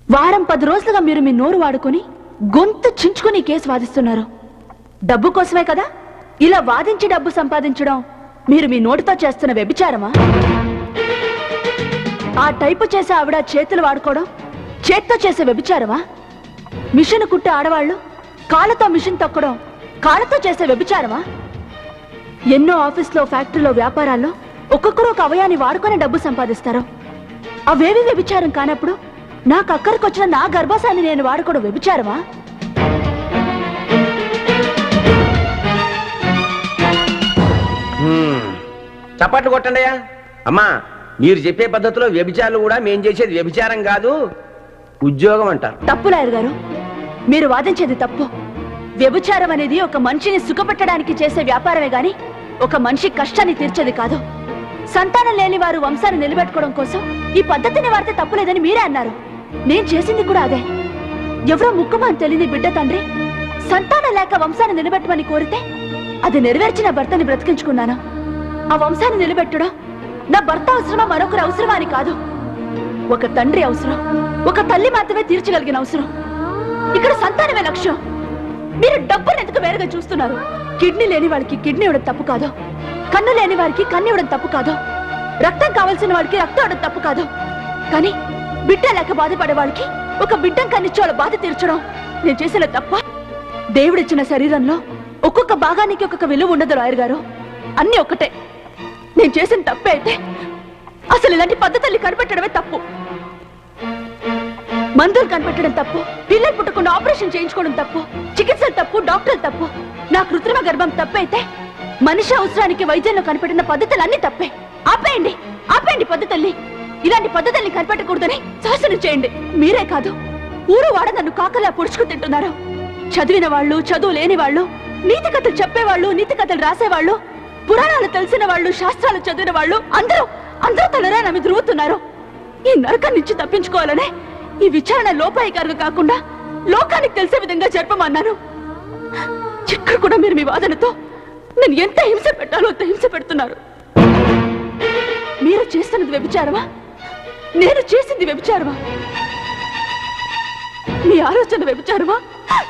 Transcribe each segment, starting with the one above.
వారం 10 రోజులుగా మీరు మీ నోరు వాడుకొని గొంతు చించుకుని కేసు వాదిస్తున్నారు. డబ్బు కోసమే కదా ఇలా వాదించి డబ్బు సంపాదించడం మీరు మీ నోటితో చేస్తున్న వ్యభిచారమా? ఆ టైపు చేసే ఆవిడ చేతులు వాడుకోవడం చేత్తో చేసే వ్యభిచారమా? మిషన్ కుట్టే ఆడవాళ్ళు కాళ్ళతో మిషన్ తొక్కడం కాళ్ళతో చేసే వ్యభిచారమా? ఎన్నో ఆఫీస్లో ఫ్యాక్టరీలో వ్యాపారాల్లో ఒక్కొక్కరు ఒక అవయాన్ని వాడుకొని డబ్బు సంపాదిస్తారు. అవేవి వ్యభిచారం కానప్పుడు నాకు అక్కడికొచ్చిన నా గర్భాశాన్ని నేను వాడుకోవడం వ్యభిచారమా? చప్పట్లు కొట్టండియా. అమ్మా, మీరు చెప్పే పద్ధతిలో వ్యభిచారాలు కూడా మేం చేసేది వ్యభిచారం కాదు, ఉద్యోగం అంటారు. తప్పు లాయర్ గారు, మీరు వాదించేది తప్పు. వ్యభిచారం అనేది ఒక మనిషిని సుఖపెట్టడానికి చేసే వ్యాపారమే గాని ఒక మనిషి కష్టాన్ని తీర్చేది కాదు. సంతానం లేని వారు వంశాన్ని నిలబెట్టుకోవడం కోసం ఈ పద్ధతిని వాడితే తప్పులేదని మీరే అన్నారు. నేను చేసింది కూడా అదే. ఎవరో ముక్కుమాని తెలియని బిడ్డ తండ్రి సంతానం లేక వంశాన్ని నిలబెట్టమని కోరితే అది నెరవేర్చిన భర్తని బ్రతికించుకున్నాను. ఆ వంశాన్ని నిలబెట్టడం నా భర్త అవసరమా మరొకరు అవసరమా అని కాదు. ఒక తండ్రి అవసరం, ఒక తల్లి మాత్రమే తీర్చగలిగిన అవసరం. ఇక్కడ సంతానమే లక్ష్యం. మీరు డబ్బును ఎందుకు వేరుగా చూస్తున్నారు? కిడ్నీ లేని వాడికి కిడ్నీ ఇవ్వడం తప్పు కాదు, కన్ను లేని వారికి కన్ను ఇవ్వడం తప్పు కాదు, రక్తం కావాల్సిన వాడికి రక్తం ఇవ్వడం తప్పు కాదు. కానీ బిడ్డ లేక బాధపడే వాడికి ఒక బిడ్డం కన్నిచ్చే వాళ్ళ బాధ తీర్చడం నేను చేసిన తప్ప? దేవుడిచ్చిన శరీరంలో ఒక్కొక్క భాగానికి ఒక్కొక్క విలువ ఉండదు లాయర్ గారు. అన్నీ ఒకటే. నేను చేసిన తప్పే అయితే అసలు ఇలాంటి పద్ధతుల్ని కనిపెట్టడమే తప్పు. మందులు కనిపెట్టడం తప్పు, పిల్లలు పుట్టకుండా ఆపరేషన్ చేయించుకోవడం తప్పు, చికిత్సలు తప్పు, డాక్టర్లు తప్పు. నా కృత్రిమ గర్భం తప్పైతే మనిషి అవసరానికి వైద్యంలో కనిపెట్టిన పద్ధతులన్నీ తప్పే. ఆపేయండి, ఆపేయండి పద్ధతుల్ని. ఇలాంటి పద్ధతుల్ని కనిపెట్టకూడదని శాసనం చేయండి. మీరే కాదు, ఊరు వాడ నన్ను కాకలా పొడుచుకు తింటున్నారు. చదివిన వాళ్ళు, చదువు లేని వాళ్ళు, నీతి కథలు చెప్పేవాళ్ళు, నీతి కథలు రాసేవాళ్ళు, పురాణాలు తెలిసిన వాళ్ళు, శాస్త్రాలు చదివిన వాళ్ళు అందరూ తలరా నమ్మి ధృవుతున్నారు. ఈ నరకం నుంచి తప్పించుకోవాలనే ఈ విచారణ లోపాయికారుగా కాకుండా లోకానికి తెలిసే విధంగా జరపమన్నాను. ఇక్కడ కూడా మీరు మీ వాదనతో నేను ఎంత హింస పెట్టాలో అంత హింస పెడుతున్నారు. మీరు చేస్తున్నది వ్యభిచారమా? నేను చేసింది వ్యభిచారమా? మీ ఆలోచన వ్యభిచారమా?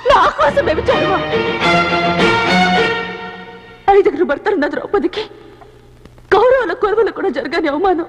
నా కోసం వ్యభిచారమా? 5 భర్తలున్న ద్రౌపదికి కౌరవుల కొలువులు కూడా జరగని అవమానం